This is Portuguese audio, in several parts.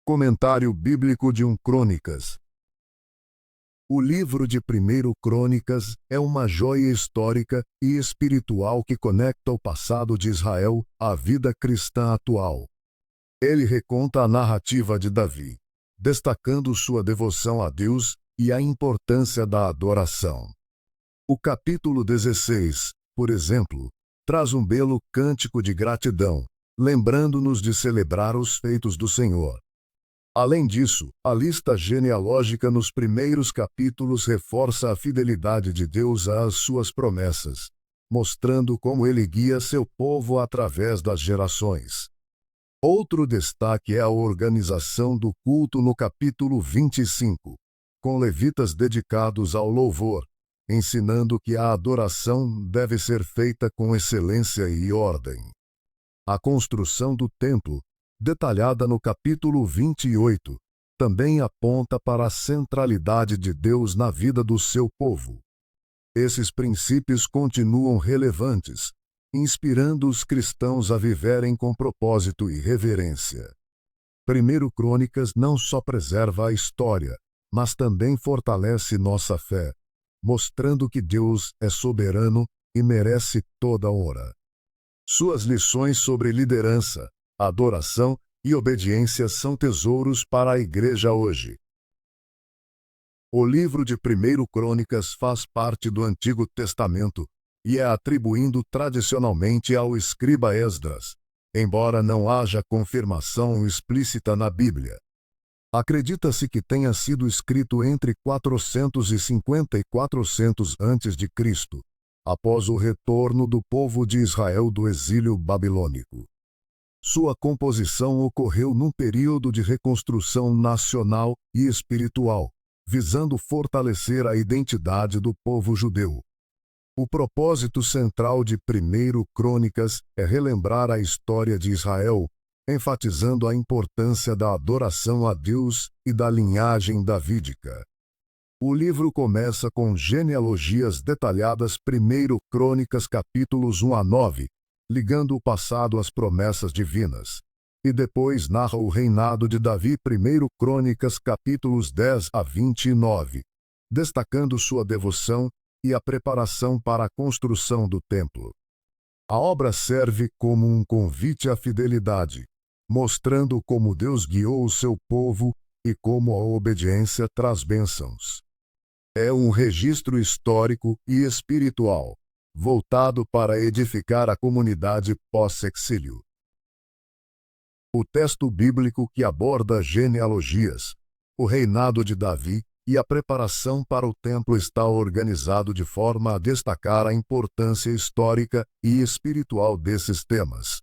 Comentário bíblico de 1 Crônicas. O livro de 1 Crônicas é uma joia histórica e espiritual que conecta o passado de Israel à vida cristã atual. Ele reconta a narrativa de Davi, destacando sua devoção a Deus e a importância da adoração. O capítulo 16, por exemplo, traz um belo cântico de gratidão, lembrando-nos de celebrar os feitos do Senhor. Além disso, a lista genealógica nos primeiros capítulos reforça a fidelidade de Deus às suas promessas, mostrando como ele guia seu povo através das gerações. Outro destaque é a organização do culto no capítulo 25, com levitas dedicados ao louvor, ensinando que a adoração deve ser feita com excelência e ordem. A construção do templo, detalhada no capítulo 28, também aponta para a centralidade de Deus na vida do seu povo. Esses princípios continuam relevantes, inspirando os cristãos a viverem com propósito e reverência. 1 Crônicas não só preserva a história, mas também fortalece nossa fé, mostrando que Deus é soberano e merece toda a honra. Suas lições sobre liderança, adoração e obediência são tesouros para a igreja hoje. O livro de 1 Crônicas faz parte do Antigo Testamento e é atribuído tradicionalmente ao escriba Esdras, embora não haja confirmação explícita na Bíblia. Acredita-se que tenha sido escrito entre 450 e 400 a.C., após o retorno do povo de Israel do exílio babilônico. Sua composição ocorreu num período de reconstrução nacional e espiritual, visando fortalecer a identidade do povo judeu. O propósito central de 1 Crônicas é relembrar a história de Israel, enfatizando a importância da adoração a Deus e da linhagem davídica. O livro começa com genealogias detalhadas 1 Crônicas capítulos 1 a 9, ligando o passado às promessas divinas, e depois narra o reinado de Davi 1 Crônicas capítulos 10 a 29, destacando sua devoção e a preparação para a construção do templo. A obra serve como um convite à fidelidade, mostrando como Deus guiou o seu povo e como a obediência traz bênçãos. É um registro histórico e espiritual, voltado para edificar a comunidade pós-exílio. O texto bíblico que aborda genealogias, o reinado de Davi e a preparação para o templo está organizado de forma a destacar a importância histórica e espiritual desses temas.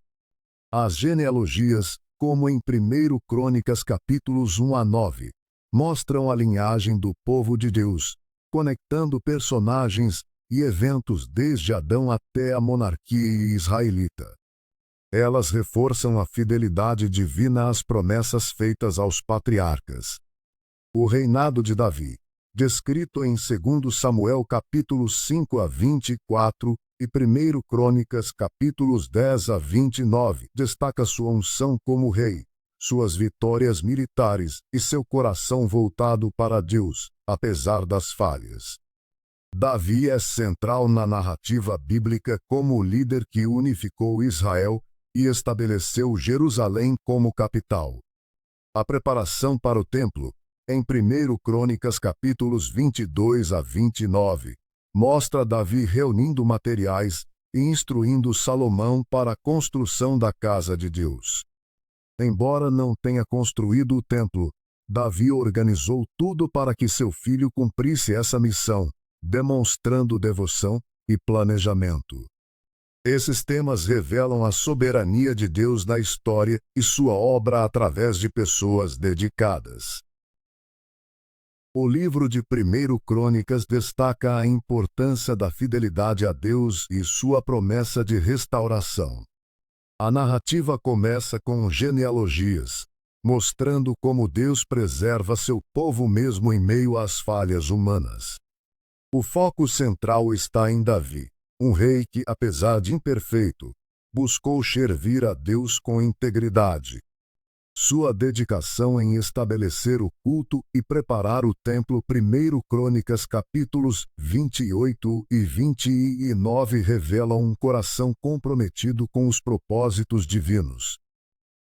As genealogias, como em 1 Crônicas capítulos 1 a 9, mostram a linhagem do povo de Deus, conectando personagens e eventos desde Adão até a monarquia israelita. Elas reforçam a fidelidade divina às promessas feitas aos patriarcas. O reinado de Davi, descrito em 2 Samuel capítulos 5 a 24 e 1 Crônicas capítulos 10 a 29, destaca sua unção como rei, suas vitórias militares e seu coração voltado para Deus, apesar das falhas. Davi é central na narrativa bíblica como o líder que unificou Israel e estabeleceu Jerusalém como capital. A preparação para o templo, em 1 Crônicas capítulos 22 a 29, mostra Davi reunindo materiais e instruindo Salomão para a construção da casa de Deus. Embora não tenha construído o templo, Davi organizou tudo para que seu filho cumprisse essa missão, demonstrando devoção e planejamento. Esses temas revelam a soberania de Deus na história e sua obra através de pessoas dedicadas. O livro de 1 Crônicas destaca a importância da fidelidade a Deus e sua promessa de restauração. A narrativa começa com genealogias, mostrando como Deus preserva seu povo mesmo em meio às falhas humanas. O foco central está em Davi, um rei que, apesar de imperfeito, buscou servir a Deus com integridade. Sua dedicação em estabelecer o culto e preparar o templo. 1 Crônicas capítulos 28 e 29 revelam um coração comprometido com os propósitos divinos.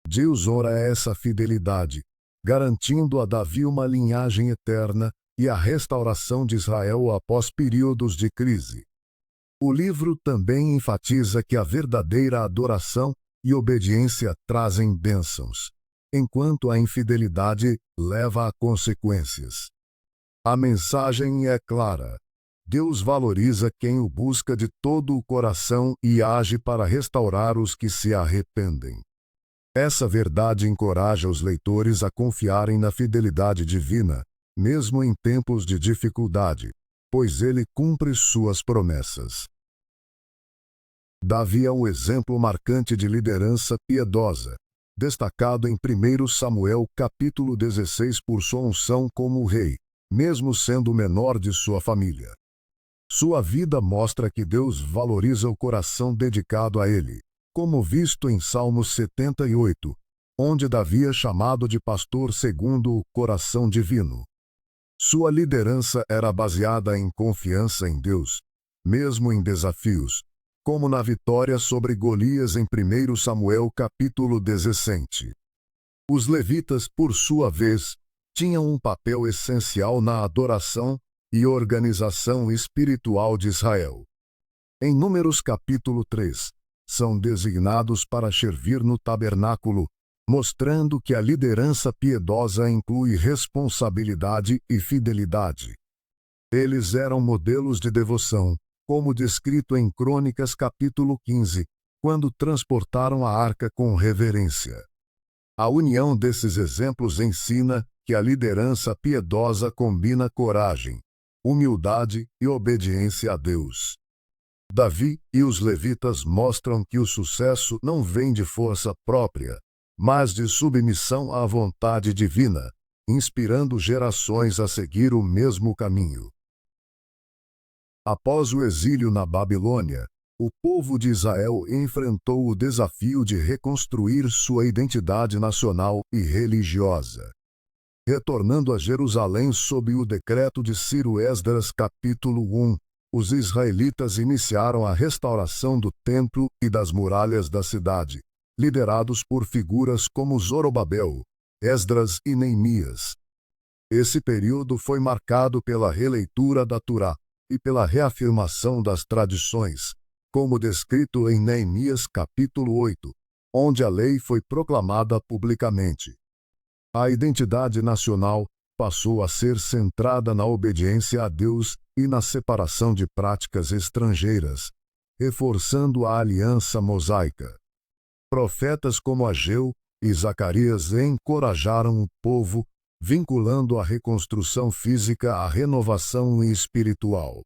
Deus honra essa fidelidade, garantindo a Davi uma linhagem eterna e a restauração de Israel após períodos de crise. O livro também enfatiza que a verdadeira adoração e obediência trazem bênçãos, enquanto a infidelidade leva a consequências. A mensagem é clara. Deus valoriza quem o busca de todo o coração e age para restaurar os que se arrependem. Essa verdade encoraja os leitores a confiarem na fidelidade divina, mesmo em tempos de dificuldade, pois ele cumpre suas promessas. Davi é um exemplo marcante de liderança piedosa, destacado em 1 Samuel capítulo 16 por sua unção como rei, mesmo sendo o menor de sua família. Sua vida mostra que Deus valoriza o coração dedicado a ele, como visto em Salmos 78, onde Davi é chamado de pastor segundo o coração divino. Sua liderança era baseada em confiança em Deus, mesmo em desafios, como na vitória sobre Golias em 1 Samuel capítulo 17. Os levitas, por sua vez, tinham um papel essencial na adoração e organização espiritual de Israel. Em Números capítulo 3, são designados para servir no tabernáculo, mostrando que a liderança piedosa inclui responsabilidade e fidelidade. Eles eram modelos de devoção, como descrito em Crônicas capítulo 15, quando transportaram a arca com reverência. A união desses exemplos ensina que a liderança piedosa combina coragem, humildade e obediência a Deus. Davi e os levitas mostram que o sucesso não vem de força própria, mas de submissão à vontade divina, inspirando gerações a seguir o mesmo caminho. Após o exílio na Babilônia, o povo de Israel enfrentou o desafio de reconstruir sua identidade nacional e religiosa. Retornando a Jerusalém sob o decreto de Ciro Esdras capítulo 1, os israelitas iniciaram a restauração do templo e das muralhas da cidade, liderados por figuras como Zorobabel, Esdras e Neemias. Esse período foi marcado pela releitura da Torá e pela reafirmação das tradições, como descrito em Neemias capítulo 8, onde a lei foi proclamada publicamente. A identidade nacional passou a ser centrada na obediência a Deus e na separação de práticas estrangeiras, reforçando a aliança mosaica. Profetas como Ageu e Zacarias encorajaram o povo, vinculando a reconstrução física à renovação espiritual.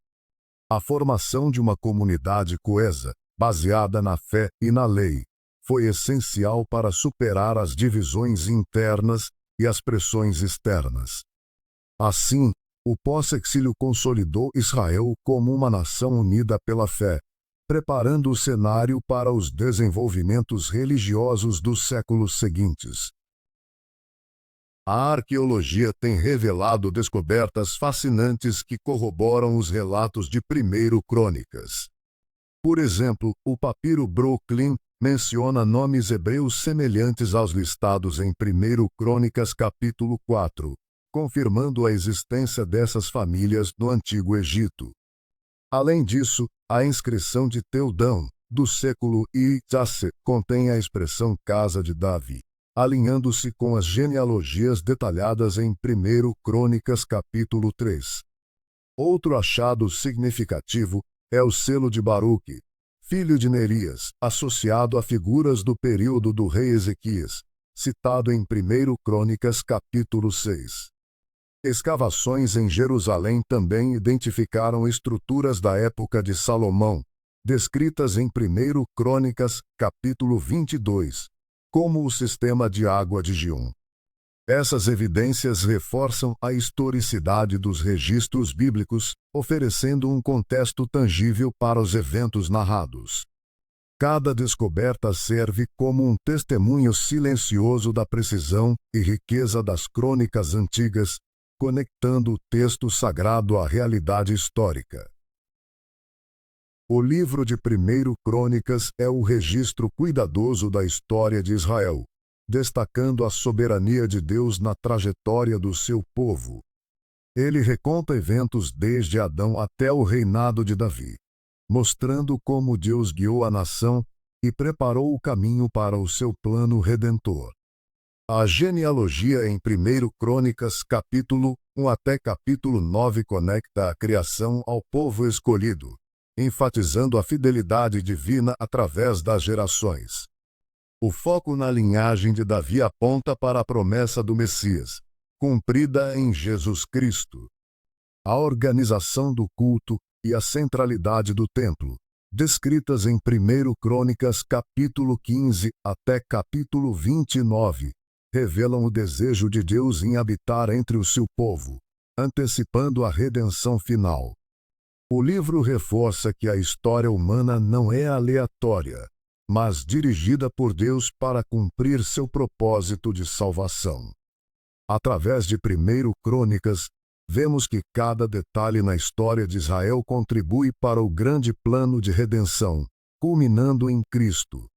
A formação de uma comunidade coesa, baseada na fé e na lei, foi essencial para superar as divisões internas e as pressões externas. Assim, o pós-exílio consolidou Israel como uma nação unida pela fé, preparando o cenário para os desenvolvimentos religiosos dos séculos seguintes. A arqueologia tem revelado descobertas fascinantes que corroboram os relatos de 1 Crônicas. Por exemplo, o papiro Brooklyn menciona nomes hebreus semelhantes aos listados em 1 Crônicas capítulo 4, confirmando a existência dessas famílias no Antigo Egito. Além disso, a inscrição de Teudão, do século I.C., contém a expressão Casa de Davi, alinhando-se com as genealogias detalhadas em 1 Crônicas capítulo 3. Outro achado significativo é o selo de Baruque, filho de Nerias, associado a figuras do período do rei Ezequias, citado em 1 Crônicas capítulo 6. Escavações em Jerusalém também identificaram estruturas da época de Salomão, descritas em 1 Crônicas capítulo 22, como o sistema de água de Gion. Essas evidências reforçam a historicidade dos registros bíblicos, oferecendo um contexto tangível para os eventos narrados. Cada descoberta serve como um testemunho silencioso da precisão e riqueza das crônicas antigas, conectando o texto sagrado à realidade histórica. O livro de 1 Crônicas é o registro cuidadoso da história de Israel, destacando a soberania de Deus na trajetória do seu povo. Ele reconta eventos desde Adão até o reinado de Davi, mostrando como Deus guiou a nação e preparou o caminho para o seu plano redentor. A genealogia em 1 Crônicas, capítulo 1 até capítulo 9 conecta a criação ao povo escolhido, enfatizando a fidelidade divina através das gerações. O foco na linhagem de Davi aponta para a promessa do Messias, cumprida em Jesus Cristo. A organização do culto e a centralidade do templo, descritas em 1 Crônicas capítulo 15 até capítulo 29, revelam o desejo de Deus em habitar entre o seu povo, antecipando a redenção final. O livro reforça que a história humana não é aleatória, mas dirigida por Deus para cumprir seu propósito de salvação. Através de 1 Crônicas, vemos que cada detalhe na história de Israel contribui para o grande plano de redenção, culminando em Cristo.